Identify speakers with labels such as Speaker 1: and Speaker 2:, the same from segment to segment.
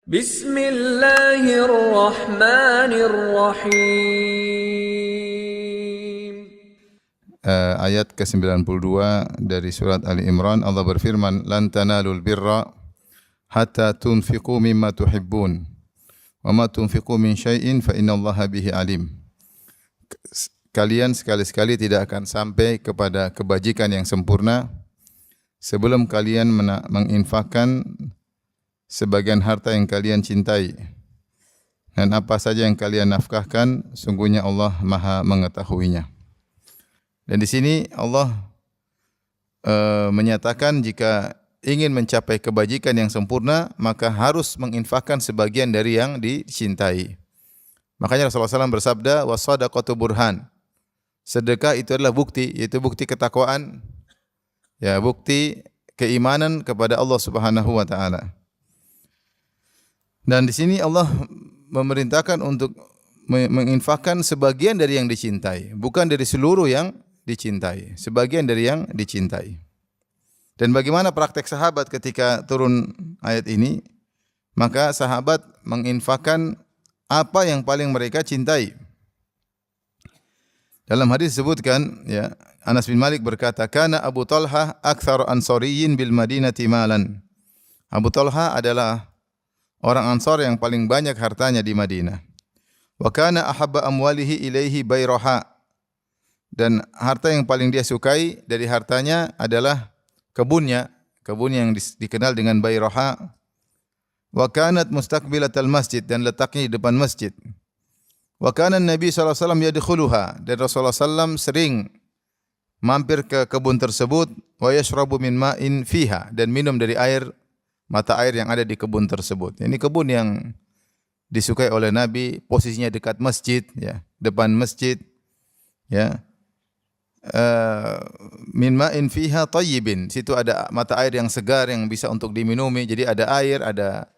Speaker 1: Bismillahirrahmanirrahim.
Speaker 2: Ayat ke-92 dari surat Ali Imran, Allah berfirman, "Lan tanalul birra hatta tunfiqu mimma tuhibbun, wa ma tunfiqu min syai'in fa innallaha bihi alim." Kalian sekali-sekali tidak akan sampai kepada kebajikan yang sempurna sebelum kalian menginfakkan sebagian harta yang kalian cintai. Dan apa saja yang kalian nafkahkan, sungguhnya Allah Maha mengetahuinya. Dan di sini Allah menyatakan jika ingin mencapai kebajikan yang sempurna, maka harus menginfakkan sebagian dari yang dicintai. Makanya Rasulullah SAW bersabda, "Was-shadaqatu burhan." Sedekah itu adalah bukti, yaitu bukti ketakwaan, ya, bukti keimanan kepada Allah Subhanahu wa taala. Dan di sini Allah memerintahkan untuk menginfakkan sebagian dari yang dicintai, bukan dari seluruh yang dicintai, sebagian dari yang dicintai. Dan bagaimana praktek sahabat ketika turun ayat ini? Maka sahabat menginfakkan apa yang paling mereka cintai. Dalam hadis disebutkan, ya, Anas bin Malik berkata, "Kana Abu Talha aktsar ansariyin bil Madinati malan." Abu Talha adalah orang Ansar yang paling banyak hartanya di Madinah. Wa kana ahabba amwalihi ilaihi bayraha. Dan harta yang paling dia sukai dari hartanya adalah kebunnya yang dikenal dengan bayraha. Wa kanat mustaqbilatal masjid, dan letaknya di depan masjid. Wa kana Nabi sallallahu alaihi wasallam yadkhuluha, dan Rasulullah sallam sering mampir ke kebun tersebut. Wa yashrabu min ma'in fiha, dan minum dari mata air yang ada di kebun tersebut. Ini kebun yang disukai oleh Nabi, posisinya dekat masjid, ya, depan masjid, ya. Min ma'in fiha tayyibin, situ ada mata air yang segar yang bisa untuk diminumi. Jadi ada air, ada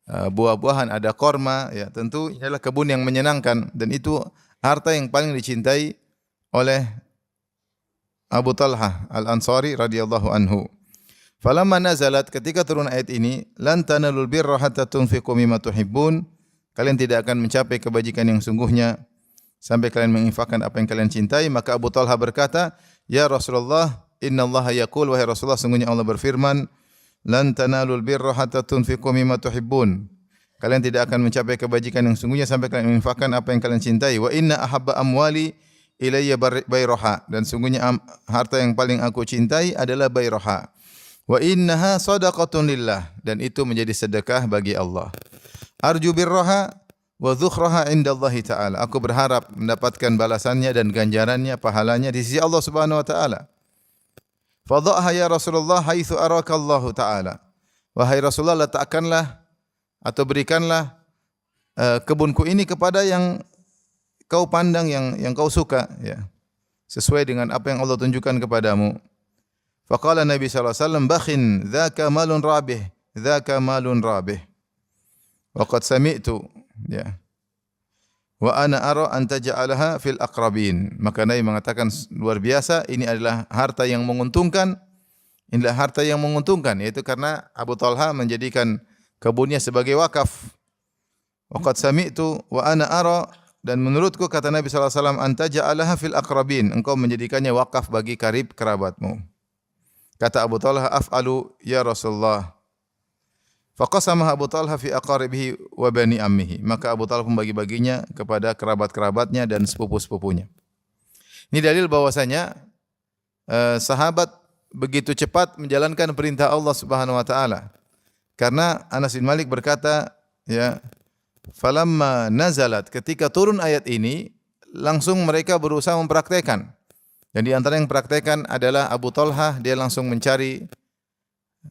Speaker 2: buah-buahan, ada korma, ya. Tentu ini adalah kebun yang menyenangkan, dan itu harta yang paling dicintai oleh Abu Talha Al-Ansari radhiyallahu anhu. Falamma nazalat, ketika turun ayat ini, "Lan tanalul birra hatta tunfiqu mimma tuhibbun." Kalian tidak akan mencapai kebajikan yang sungguhnya sampai kalian menginfakkan apa yang kalian cintai. Maka Abu Talha berkata, "Ya Rasulullah, innallaha yaqul," wahai Rasulullah, sungguhnya Allah berfirman, "Lan tanalul birra hatta tunfiqu mimma tuhibbun." Kalian tidak akan mencapai kebajikan yang sungguhnya sampai kalian menginfakkan apa yang kalian cintai. Wa inna ahabba amwali ilayya bayraha, dan sungguhnya harta yang paling aku cintai adalah bayraha. Wa innaha shadaqatun lillah, dan itu menjadi sedekah bagi Allah. Arju birraha wa dhukhraha indallahi ta'ala. Aku berharap mendapatkan balasannya dan ganjarannya, pahalanya di sisi Allah Subhanahu wa taala. Fadhaha ya Rasulullah haitsu araka Allah taala. Wahai Rasulullah, letakkanlah atau berikanlah kebunku ini kepada yang kau pandang, yang kau suka, ya, sesuai dengan apa yang Allah tunjukkan kepadamu. Faqala Nabi sallallahu alaihi wasallam, "Bakhin, dzaka malun rabih, dzaka malun rabih. Wa qad sami'tu," ya. "Wa ana ara an taj'alaha fil aqrabin." Maka Nabi mengatakan, luar biasa, ini adalah harta yang menguntungkan. Inilah harta yang menguntungkan, yaitu karena Abu Talha menjadikan kebunnya sebagai wakaf. Wa qad sami'tu wa ana ara, dan menurutku, kata Nabi sallallahu alaihi wasallam, "an taj'alaha fil aqrabin." Engkau menjadikannya wakaf bagi karib kerabatmu. Kata Abu Talha, "Af'alu ya Rasulullah." Faqasamah Abu Talha fi aqaribihi wa bani ammihi. Maka Abu Talha membagi-baginya kepada kerabat-kerabatnya dan sepupu-sepupunya. Ini dalil bahwasanya sahabat begitu cepat menjalankan perintah Allah Subhanahu wa taala. Karena Anas bin Malik berkata, ya, falamma nazalat, ketika turun ayat ini, langsung mereka berusaha mempraktekkan. Dan di antara yang praktekkan adalah Abu Talha. Dia langsung mencari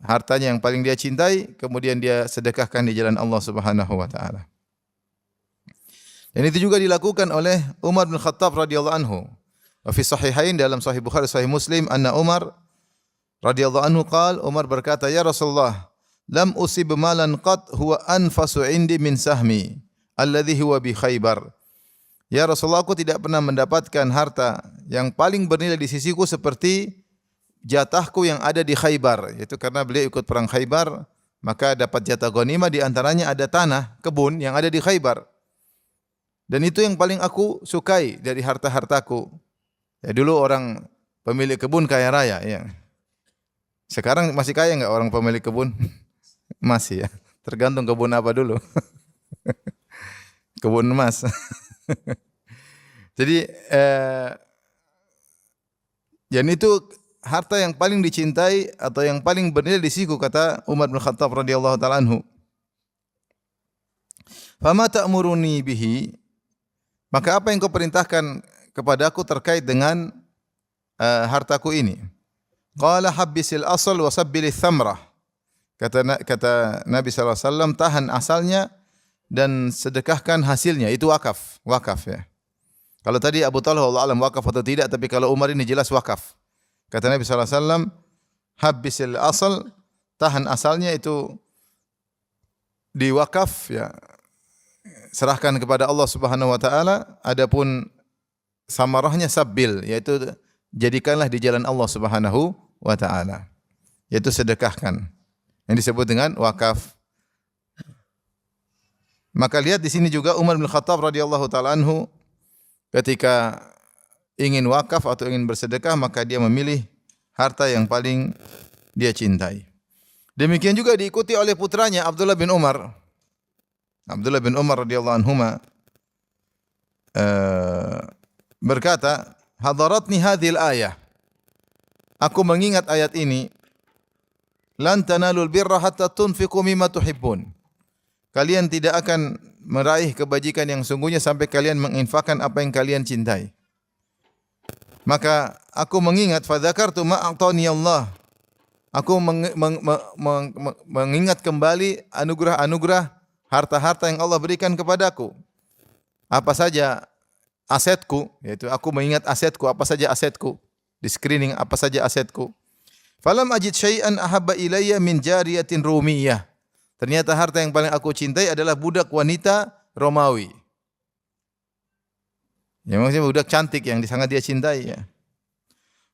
Speaker 2: hartanya yang paling dia cintai, kemudian dia sedekahkan di jalan Allah Subhanahu wa taala. Dan itu juga dilakukan oleh Umar bin Khattab radhiyallahu anhu. Wa fi sahihain, dalam Sahih Bukhari, Sahih Muslim, anna Umar radhiyallahu anhu qala, Umar berkata, "Ya Rasulullah, lam usib malan qat huwa anfasu indi min sahmi alladhi huwa bi Khaybar." Ya Rasulullah, aku tidak pernah mendapatkan harta yang paling bernilai di sisiku seperti jatahku yang ada di Khaybar. Yaitu karena beliau ikut perang Khaybar, maka dapat jatah ghanimah, di antaranya ada tanah, kebun yang ada di Khaybar. Dan itu yang paling aku sukai dari harta-hartaku. Ya, dulu orang pemilik kebun kaya raya, ya. Sekarang masih kaya enggak orang pemilik kebun? Masih, ya. Tergantung kebun apa dulu. Kebun emas. Jadi dan itu harta yang paling dicintai atau yang paling bernilai di sisiku, kata Umar bin Khattab radhiyallahu taala anhu. Fama ta'muruni bihi, maka apa yang kau perintahkan kepadaku terkait dengan hartaku ini? Qala habbisil asal wa sabbilith thamrah. Kata Nabi sallallahu alaihi wasallam, tahan asalnya dan sedekahkan hasilnya. Itu wakaf ya. Kalau tadi Abu Talha wallahu alam wakaf atau tidak, tapi kalau Umar ini jelas wakaf. Kata Nabi sallallahu alaihi wasallam, habbisil asal, tahan asalnya itu diwakaf, ya. Serahkan kepada Allah Subhanahu wa taala. Adapun samarahnya sabbil, yaitu jadikanlah di jalan Allah Subhanahu wa taala. Yaitu sedekahkan. Yang disebut dengan wakaf. Maka lihat di sini juga Umar bin Khattab radhiyallahu taala anhu ketika ingin wakaf atau ingin bersedekah, maka dia memilih harta yang paling dia cintai. Demikian juga diikuti oleh putranya Abdullah bin Umar. Abdullah bin Umar radhiyallahu anhuma berkata, hadaratni hadhil ayah. Aku mengingat ayat ini. Lan tanalul birra hatta tunfiqu mimma tuhibbun. Kalian tidak akan meraih kebajikan yang sungguhnya sampai kalian menginfakkan apa yang kalian cintai. Maka aku mengingat, fadzakartu ma a'tani Allah. Aku mengingat kembali anugerah-anugerah harta-harta yang Allah berikan kepadaku. Apa saja asetku, yaitu aku mengingat asetku, apa saja asetku. Di screening apa saja asetku. Falam ajid syai'an ahabba ilayya min jariyatin rumiyah. Ternyata harta yang paling aku cintai adalah budak wanita Romawi. Ya, maksudnya budak cantik yang sangat dia cintai, ya.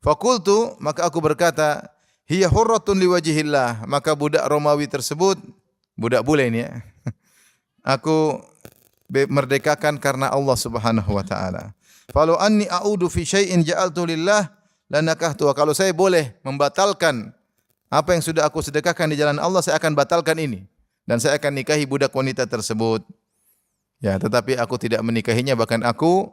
Speaker 2: Fakultu, maka aku berkata, hiya hurratun liwajihillah. Maka budak Romawi tersebut, budak bule ini, ya. Aku merdekakan karena Allah Subhanahu wa taala. Falau anni a'udu fi syai'in ja'altu lillah lanakahtu. Kalau saya boleh membatalkan apa yang sudah aku sedekahkan di jalan Allah, saya akan batalkan ini. Dan saya akan nikahi budak wanita tersebut. Ya, tetapi aku tidak menikahinya, bahkan aku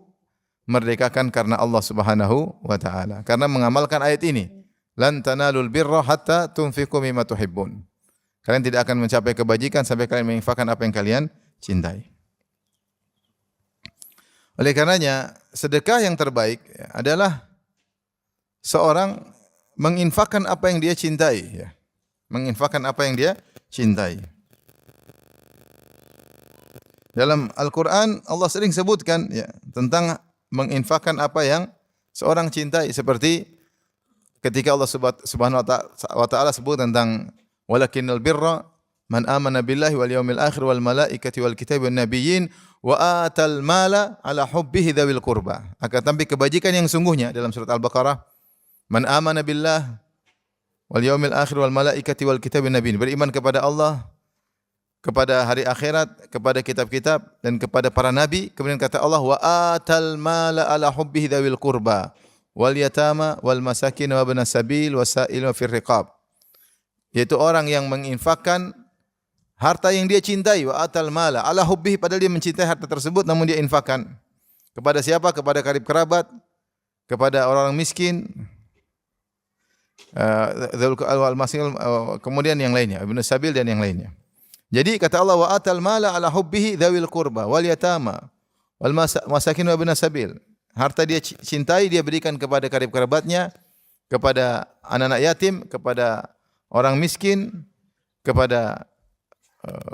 Speaker 2: merdekakan karena Allah Subhanahu wa taala. Karena mengamalkan ayat ini, lan tanalul birra hatta tunfiqu mimma tuhibbun. Kalian tidak akan mencapai kebajikan sampai kalian menginfakkan apa yang kalian cintai. Oleh karenanya, sedekah yang terbaik adalah seorang menginfakkan apa yang dia cintai, ya. Menginfakkan apa yang dia cintai. Dalam Al-Quran Allah sering sebutkan, ya, tentang menginfakkan apa yang seorang cintai, seperti ketika Allah Subhanahu wa taala sebut tentang walakinnal birra man amana billahi wal yaumil akhir wal malaikati wal kitabi wan nabiyyin wa atal mala ala hubbihi dzawil qurba. Akan tapi kebajikan yang sungguhnya dalam surat Al-Baqarah, man amana billah wal yaumil akhir wal malaikati wal kitabi wan nabiyyin, beriman kepada Allah, kepada hari akhirat, kepada kitab-kitab dan kepada para nabi. Kemudian kata Allah, wa atal mala ala hubbihi dzawil qurba wal yatama wal masakin wa ibnas sabil wasail wa fir riqab. Yaitu orang yang menginfakkan harta yang dia cintai, wa atal mala ala hubbihi, padahal dia mencintai harta tersebut namun dia infakkan. Kepada siapa? Kepada karib kerabat, kepada orang miskin, kemudian yang lainnya, ibnas sabil dan yang lainnya. Jadi kata Allah, wa atal mala ala hubbihi dzawil qurba wal yatama wal masakin wa ibnas sabil. Harta dia cintai, dia berikan kepada karib kerabatnya, kepada anak-anak yatim, kepada orang miskin, kepada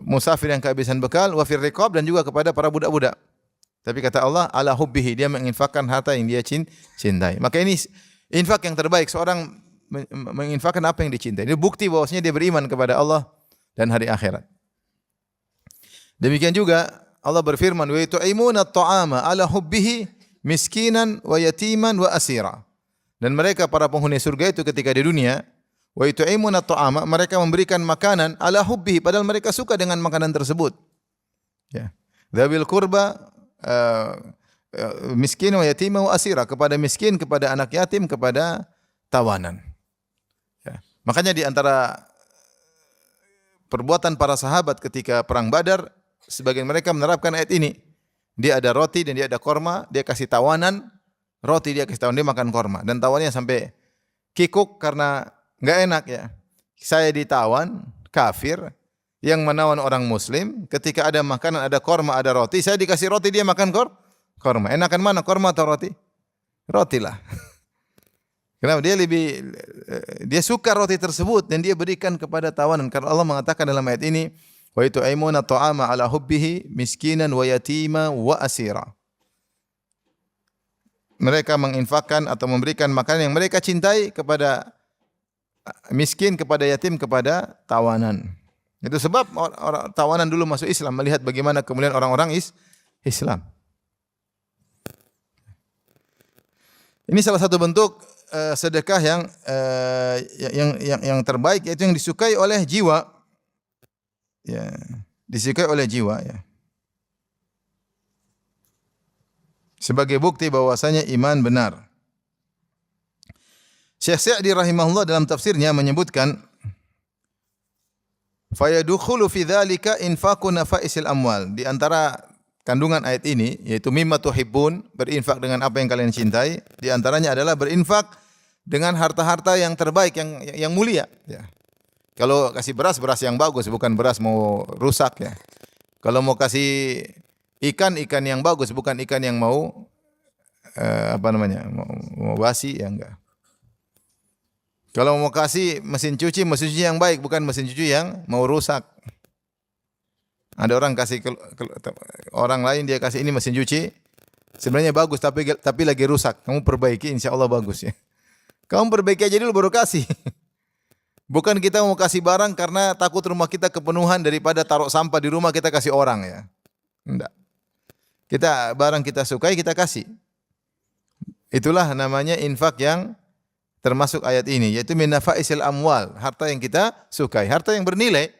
Speaker 2: musafir yang kehabisan bekal, wa fir riqab, dan juga kepada para budak-budak. Tapi kata Allah, ala hubbihi, dia menginfakkan harta yang dia cintai. Maka ini infak yang terbaik, seorang menginfakkan apa yang dicintai. Ini bukti bahwasanya dia beriman kepada Allah dan hari akhirat. Demikian juga Allah berfirman, wa tu'imuna at-ta'ama ala hubbihi miskinan wa yatiman wa asira. Dan mereka para penghuni surga itu ketika di dunia Wa yut'imuna ta'ama, mereka memberikan makanan ala hubbihi, padahal mereka suka dengan makanan tersebut. Ya. Dzawil qurba, miskin wa yatima wa asira, kepada miskin, kepada anak yatim, kepada tawanan. Ya. Makanya di antara perbuatan para sahabat ketika perang Badar, sebagian mereka menerapkan ayat ini. Dia ada roti dan dia ada korma, dia kasih tawanan, roti dia kasih tawanan, dia makan korma. Dan tawannya sampai kikuk karena enggak enak ya. Saya ditawan, kafir, yang menawan orang muslim, ketika ada makanan, ada korma, ada roti, saya dikasih roti, dia makan korma. Enakan mana, korma atau roti? Roti lah. Kenapa? Dia suka roti tersebut dan dia berikan kepada tawanan. Karena Allah mengatakan dalam ayat ini, wa yut'imuna ta'ama ala hubbihi miskinan wa yatima wa asira. Mereka menginfakkan atau memberikan makanan yang mereka cintai kepada miskin, kepada yatim, kepada tawanan. Itu sebab orang tawanan dulu masuk Islam, melihat bagaimana kemuliaan orang-orang Islam. Ini salah satu bentuk sedekah yang terbaik, yaitu yang disukai oleh jiwa. Ya, disukai oleh jiwa ya. Sebagai bukti bahwasanya iman benar. Syekh Sa'di rahimahullah dalam tafsirnya menyebutkan, fayadkhulu fi dzalika infaqu nafa'isil amwal. Di antara kandungan ayat ini, yaitu mimma tuhibbun, berinfak dengan apa yang kalian cintai, di antaranya adalah berinfak dengan harta-harta yang terbaik, yang mulia ya. Kalau kasih beras yang bagus, bukan beras mau rusak ya. Kalau mau kasih ikan yang bagus, bukan ikan yang mau mau basi ya enggak. Kalau mau kasih mesin cuci yang baik, bukan mesin cuci yang mau rusak. Ada orang kasih orang lain, dia kasih ini mesin cuci sebenarnya bagus tapi lagi rusak. Kamu perbaiki, insya Allah bagus ya. Kamu perbaiki aja dulu baru kasih. Bukan kita mau kasih barang karena takut rumah kita kepenuhan, daripada taruh sampah di rumah kita kasih orang ya. Enggak. Barang kita sukai kita kasih. Itulah namanya infak yang termasuk ayat ini, yaitu min nafa'isil amwal, harta yang kita sukai, harta yang bernilai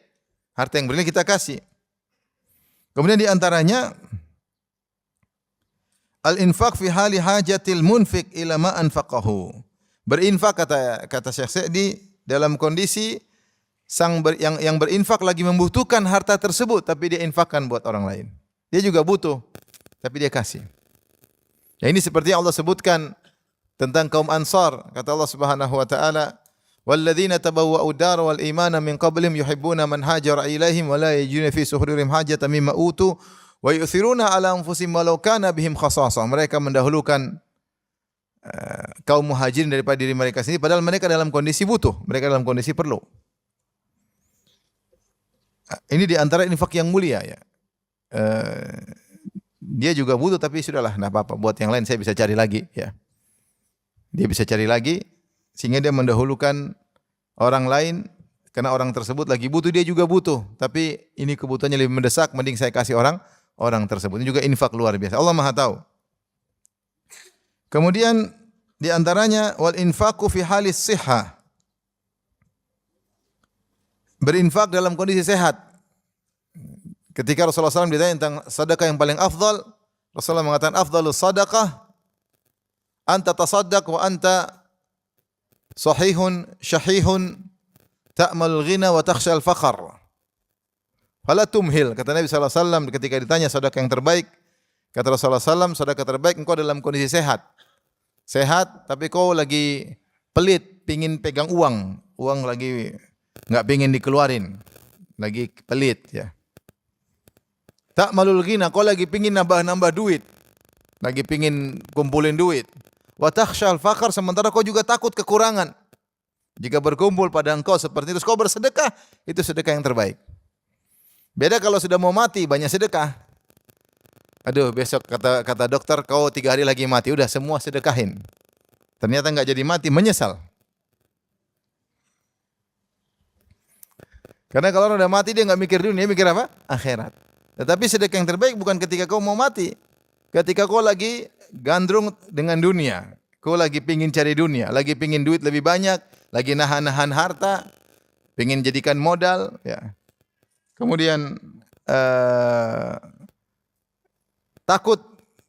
Speaker 2: kita kasih. Kemudian di antaranya al-infaq fi hali hajatil munfiq ila ma anfaqahu. Berinfak kata Syekh Sa'di dalam kondisi yang berinfak lagi membutuhkan harta tersebut, tapi dia infakkan buat orang lain. Dia juga butuh, tapi dia kasih. Ya, ini seperti yang Allah sebutkan tentang kaum Ansar. Kata Allah Subhanahu wa taala, "Walladzina tabawwa'u ad-dar wal imana min qablihim yuhibbuna man hajara ilaihim wa la yajiduna fi suhurihim hajatan mimma utu wa yu'thiruna 'ala anfusihim walau kana bihim khasasah." Mereka mendahulukan kaum muhajirin daripada diri mereka sendiri, padahal mereka dalam kondisi butuh, mereka dalam kondisi perlu. Ini di antara infak yang mulia ya. Dia juga butuh, tapi sudahlah, enggak apa-apa, buat yang lain saya bisa cari lagi ya. Dia bisa cari lagi sehingga dia mendahulukan orang lain karena orang tersebut lagi butuh, dia juga butuh, tapi ini kebutuhannya lebih mendesak, mending saya kasih orang tersebut. Ini juga infak luar biasa. Allah Maha tahu. Kemudian di antaranya wal infaqu fi halis sihah. Berinfak dalam kondisi sehat. Ketika Rasulullah SAW ditanya tentang sedekah yang paling afdal, Rasulullah mengatakan afdalus sadaqah anta tasaddaq wa anta sahihun syahihun ta'mal ghina wa takhshal faqr. Fala tumhil, kata Nabi SAW ketika ditanya sedekah yang terbaik, kata Rasulullah SAW, sedekah terbaik engkau dalam kondisi sehat. Sehat tapi kau lagi pelit, pingin pegang uang lagi enggak pingin dikeluarin, lagi pelit ya. Ta'malul ghina, kau lagi pingin nambah duit, lagi pingin kumpulin duit. Wa takhshal faqr, sementara kau juga takut kekurangan. Jika berkumpul pada engkau seperti itu, kau bersedekah, itu sedekah yang terbaik. Beda kalau sudah mau mati, banyak sedekah. Aduh, besok kata dokter kau 3 hari lagi mati, udah semua sedekahin. Ternyata enggak jadi mati, menyesal. Karena kalau orang udah mati dia enggak mikir dunia, mikir apa? Akhirat. Tetapi sedekah yang terbaik bukan ketika kau mau mati. Ketika kau lagi gandrung dengan dunia, kau lagi pingin cari dunia, lagi pingin duit lebih banyak, lagi nahan-nahan harta, pengen jadikan modal, ya. Kemudian takut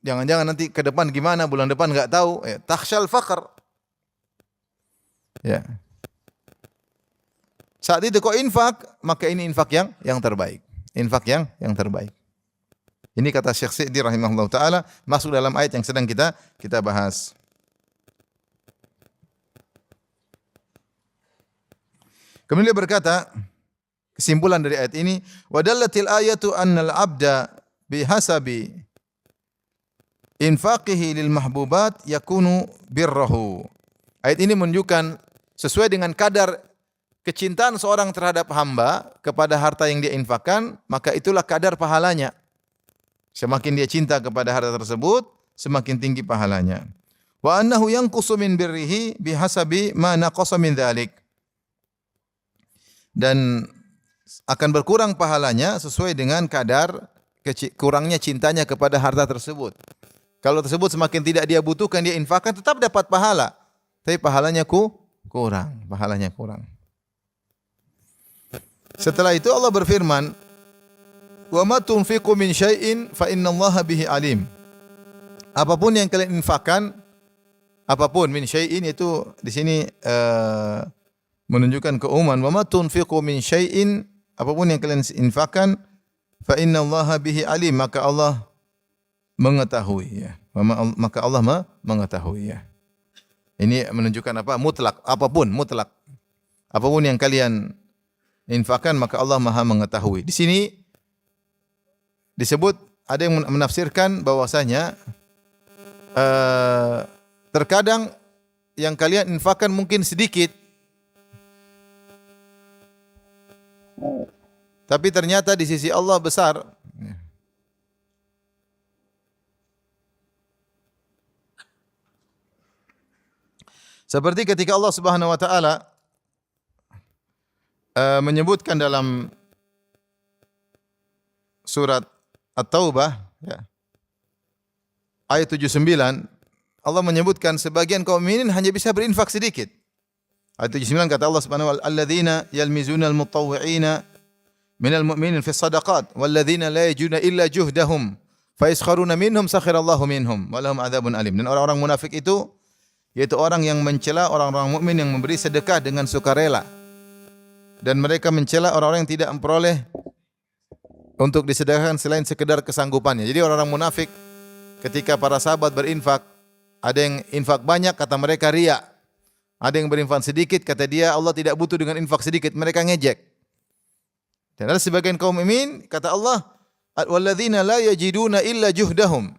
Speaker 2: jangan-jangan nanti ke depan gimana, bulan depan enggak tahu, ya. Takhsyal faqr. Ya. Saat itu kau infak, maka ini infak yang terbaik. Infak yang terbaik. Ini kata Syekh Sa'di rahimahullah taala masuk dalam ayat yang sedang kita bahas. Kemudian dia berkata, kesimpulan dari ayat ini, wa dallatil ayatu annal abda bihasabi infaqihi lil mahbubat yakunu birrahu. Ayat ini menunjukkan sesuai dengan kadar kecintaan seorang terhadap hamba kepada harta yang dia infakkan, maka itulah kadar pahalanya. Semakin dia cinta kepada harta tersebut, semakin tinggi pahalanya. Wa annahu yanqusu min birrihi bihasabi ma naqasa min dzalik. Dan akan berkurang pahalanya sesuai dengan kadar kurangnya cintanya kepada harta tersebut. Kalau tersebut semakin tidak dia butuhkan, dia infakkan, tetap dapat pahala. Tapi pahalanya kurang. Setelah itu Allah berfirman, wa ma tunfiqu min syai'in fa innallaha bihi alim. Apapun yang kalian infakkan, apapun min syai'in itu di sini menunjukkan keumuman. Wa ma tunfiqu min syai'in, apapun yang kalian infakkan, fa innallaha bihi alim, maka Allah mengetahui, ya. Maka Allah mengetahui, ya. Ini menunjukkan apa? Mutlak, apapun mutlak. Apapun yang kalian infakkan, maka Allah Maha mengetahui. Di sini disebut, ada yang menafsirkan bahwasanya terkadang yang kalian infakkan mungkin sedikit, tapi ternyata di sisi Allah besar. Seperti ketika Allah Subhanahu wa taala menyebutkan dalam surat At-Taubah, ya, ayat 79, Allah menyebutkan sebagian kaum mukminin hanya bisa berinfak sedikit. Ayat 79 kata Allah Subhanahu wa taala, alladzina yalmizuna al-mutawwi'ina minal mu'minin fi shadaqat walladzina la yajuna illa juhdahum fa yaskharuna minhum sakhirallahu minhum wa lahum adzabun alim. Dan orang-orang munafik itu yaitu orang yang mencela orang-orang mukmin yang memberi sedekah dengan sukarela, dan mereka mencela orang-orang yang tidak memperoleh untuk disedekahkan selain sekedar kesanggupannya. Jadi orang-orang munafik ketika para sahabat berinfak, ada yang infak banyak kata mereka riya. Ada yang berinfak sedikit kata dia Allah tidak butuh dengan infak sedikit, mereka ngejek. Dan ada sebagian kaum mukmin kata Allah walladzina la yajiduna illa juhdahum,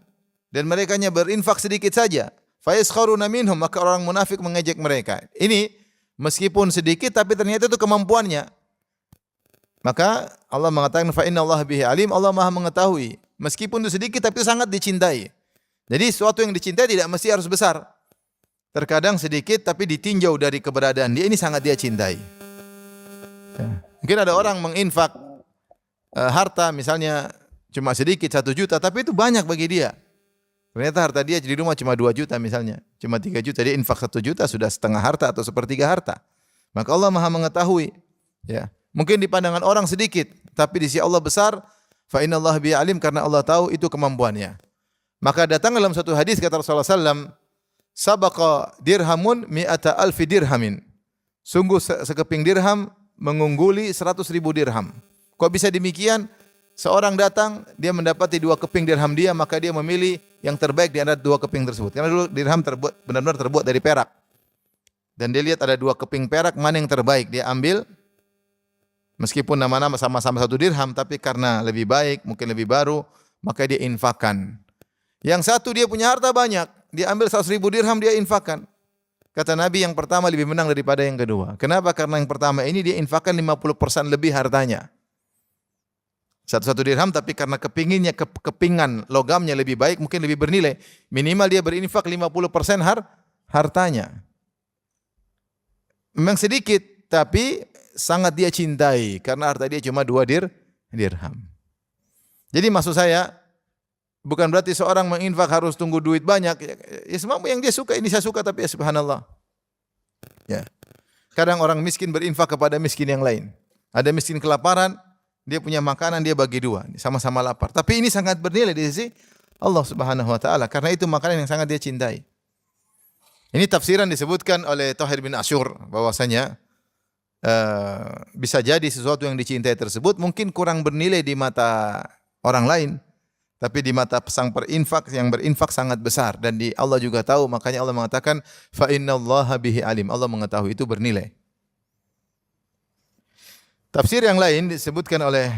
Speaker 2: dan mereka hanya berinfak sedikit saja. Fa yaskharuna minhum, maka orang munafik mengejek mereka. Ini meskipun sedikit tapi ternyata itu kemampuannya. Maka Allah mengatakan fa innallaha bihi alim, Allah Maha mengetahui. Meskipun itu sedikit tapi sangat dicintai. Jadi sesuatu yang dicintai tidak mesti harus besar. Terkadang sedikit tapi ditinjau dari keberadaan dia, ini sangat dia cintai. Ya. Mungkin ada orang menginfak harta misalnya cuma sedikit 1 juta, tapi itu banyak bagi dia. Ternyata harta dia di rumah cuma 2 juta misalnya, cuma 3 juta, dia infak 1 juta sudah setengah harta atau sepertiga harta. Maka Allah Maha mengetahui. Ya. Mungkin di pandangan orang sedikit, tapi di sisi Allah besar. Fa innallaha bihi alim, karena Allah tahu itu kemampuannya. Maka datang dalam satu hadis kata Rasulullah SAW, sabaqa dirhamun mi'ata alfi dirhamin. Sungguh sekeping dirham mengungguli 100.000 dirham. Kok bisa demikian? Seorang datang, dia mendapati 2 keping dirham dia, maka dia memilih yang terbaik di antara 2 keping tersebut. Karena dulu dirham benar-benar terbuat dari perak. Dan dia lihat ada 2 keping perak, mana yang terbaik, dia ambil. Meskipun nama-nama sama-sama 1 dirham, tapi karena lebih baik, mungkin lebih baru, maka dia infakkan. Yang satu dia punya harta banyak, dia ambil 100.000 dirham, dia infakkan. Kata Nabi, yang pertama lebih menang daripada yang kedua. Kenapa? Karena yang pertama ini dia infakkan 50% lebih hartanya. 1 dirham, tapi karena kepingan logamnya lebih baik, mungkin lebih bernilai. Minimal dia berinfak 50% hartanya. Memang sedikit, tapi sangat dia cintai, karena harta dia cuma 2 dirham. Jadi maksud saya, bukan berarti seorang menginfak harus tunggu duit banyak. Ya semua yang dia suka, ini saya suka, tapi ya subhanallah. Ya. Kadang orang miskin berinfak kepada miskin yang lain. Ada miskin kelaparan, dia punya makanan, dia bagi dua, sama-sama lapar. Tapi ini sangat bernilai di sisi Allah Subhanahu wa taala karena itu makanan yang sangat dia cintai. Ini tafsiran disebutkan oleh Thahir bin Asyur bahwasanya bisa jadi sesuatu yang dicintai tersebut mungkin kurang bernilai di mata orang lain, tapi di mata sang perinfak yang berinfak sangat besar dan di Allah juga tahu, makanya Allah mengatakan fa innallaha bihi alim. Allah mengetahui itu bernilai. Tafsir yang lain disebutkan oleh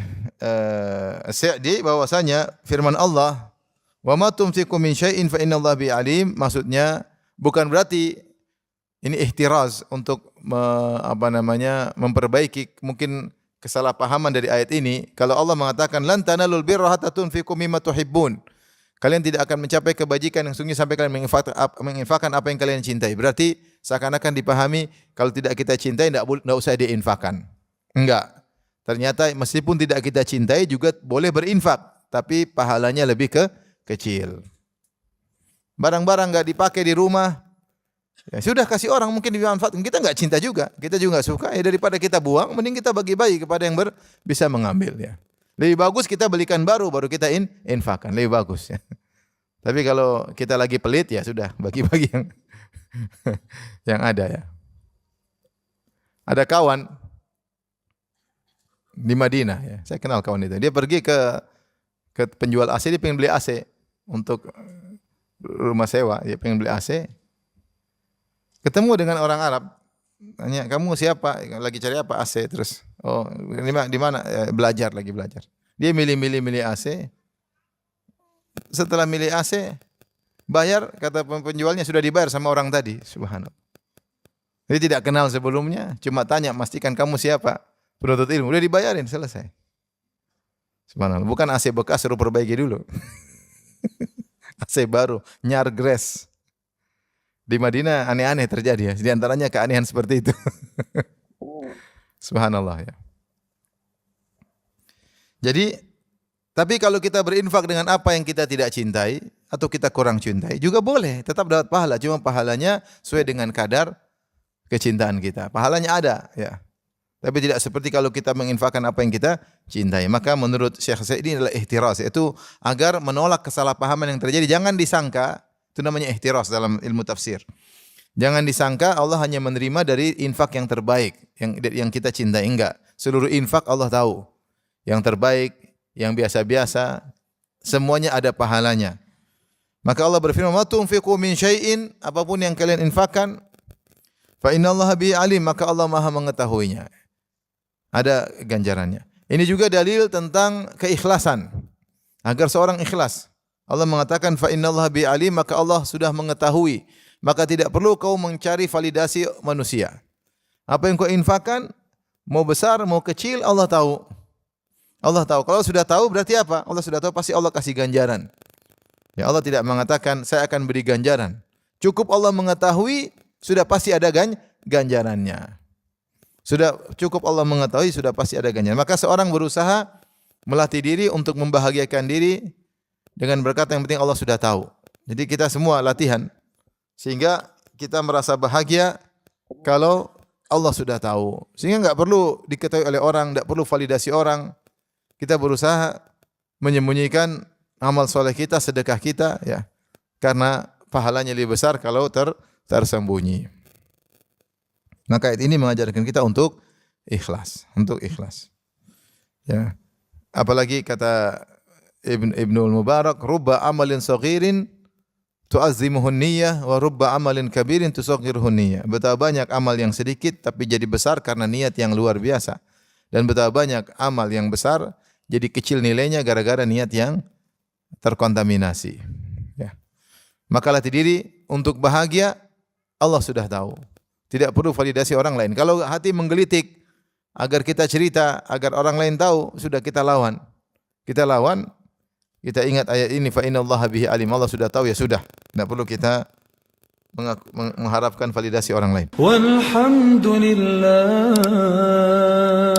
Speaker 2: Sa'di bahwasanya firman Allah wa ma tunfiqu min syai'in fa innallaha bihi alim, maksudnya bukan berarti ini ihtiraz untuk memperbaiki mungkin kesalahpahaman dari ayat ini. Kalau Allah mengatakan lan tanalul birra hatta tunfiqu mimma tuhibbun, kalian tidak akan mencapai kebajikan yang sungguh sampai kalian menginfakkan apa yang kalian cintai. Berarti seakan-akan dipahami kalau tidak kita cintai tidak usah diinfakkan. Enggak. Ternyata meskipun tidak kita cintai juga boleh berinfak, tapi pahalanya lebih kecil. Barang-barang enggak dipakai di rumah, ya sudah kasih orang mungkin dimanfaatkan. Kita enggak cinta juga, kita juga enggak suka. Ya daripada kita buang, mending kita bagi-bagi kepada yang bisa mengambil ya. Lebih bagus kita belikan baru kita infakkan, lebih bagus ya. Tapi kalau kita lagi pelit ya sudah bagi-bagi yang yang ada ya. Ada kawan di Madinah ya, saya kenal kawan itu. Dia pergi ke penjual AC, dia pengen beli AC untuk rumah sewa, dia pengen beli AC. Ketemu dengan orang Arab, tanya, kamu siapa? Lagi cari apa? AC. Terus, oh di mana? Belajar. Dia milih AC. Setelah milih AC, bayar, kata penjualnya sudah dibayar sama orang tadi. Subhanallah. Dia tidak kenal sebelumnya, cuma tanya, pastikan kamu siapa? Penuntut ilmu, udah dibayarin, selesai. Subhanallah. Bukan AC bekas, suruh perbaiki dulu. AC baru, nyargres. Di Madinah aneh-aneh terjadi ya. Di antaranya keanehan seperti itu. Subhanallah ya. Jadi, tapi kalau kita berinfak dengan apa yang kita tidak cintai atau kita kurang cintai juga boleh, tetap dapat pahala. Cuma pahalanya sesuai dengan kadar kecintaan kita. Pahalanya ada ya. Tapi tidak seperti kalau kita menginfakkan apa yang kita cintai. Maka menurut Syekh Sa'di adalah ihtiraz, yaitu agar menolak kesalahpahaman yang terjadi. Jangan disangka, itu namanya ihtiraz dalam ilmu tafsir. Jangan disangka Allah hanya menerima dari infak yang terbaik, yang kita cintai. Enggak. Seluruh infak Allah tahu. Yang terbaik, yang biasa-biasa, semuanya ada pahalanya. Maka Allah berfirman, "Ma tunfiqu min syai'in", apapun yang kalian infakkan, fa innallaha bihi alim, maka Allah Maha mengetahuinya. Ada ganjarannya. Ini juga dalil tentang keikhlasan. Agar seorang ikhlas. Allah mengatakan fa innallaha bihi alim, maka Allah sudah mengetahui. Maka tidak perlu kau mencari validasi manusia. Apa yang kau infakkan, mau besar mau kecil, Allah tahu. Allah tahu. Kalau sudah tahu berarti apa? Allah sudah tahu, pasti Allah kasih ganjaran. Ya, Allah tidak mengatakan saya akan beri ganjaran. Cukup Allah mengetahui, sudah pasti ada ganjarannya. Sudah cukup Allah mengetahui, sudah pasti ada ganjaran. Maka seorang berusaha melatih diri untuk membahagiakan diri dengan berkata yang penting Allah sudah tahu. Jadi kita semua latihan sehingga kita merasa bahagia kalau Allah sudah tahu. Sehingga enggak perlu diketahui oleh orang, enggak perlu validasi orang. Kita berusaha menyembunyikan amal soleh kita, sedekah kita ya. Karena pahalanya lebih besar kalau tersembunyi. Maka ayat ini mengajarkan kita untuk ikhlas, Ya. Apalagi kata Ibnul Mubarak, rubba amalin saghirin tu'azzimuhun niyyah wa rubba amalin kabirin tusaghiruhun niyyah. Betapa banyak amal yang sedikit tapi jadi besar karena niat yang luar biasa. Dan betapa banyak amal yang besar jadi kecil nilainya gara-gara niat yang terkontaminasi. Ya. Maka latih diri untuk bahagia, Allah sudah tahu. Tidak perlu validasi orang lain. Kalau hati menggelitik agar kita cerita, agar orang lain tahu, sudah kita lawan. Kita ingat ayat ini, fa innallaha bihi alim. Allah sudah tahu, ya sudah. Tidak perlu kita mengharapkan validasi orang lain. Walhamdulillah.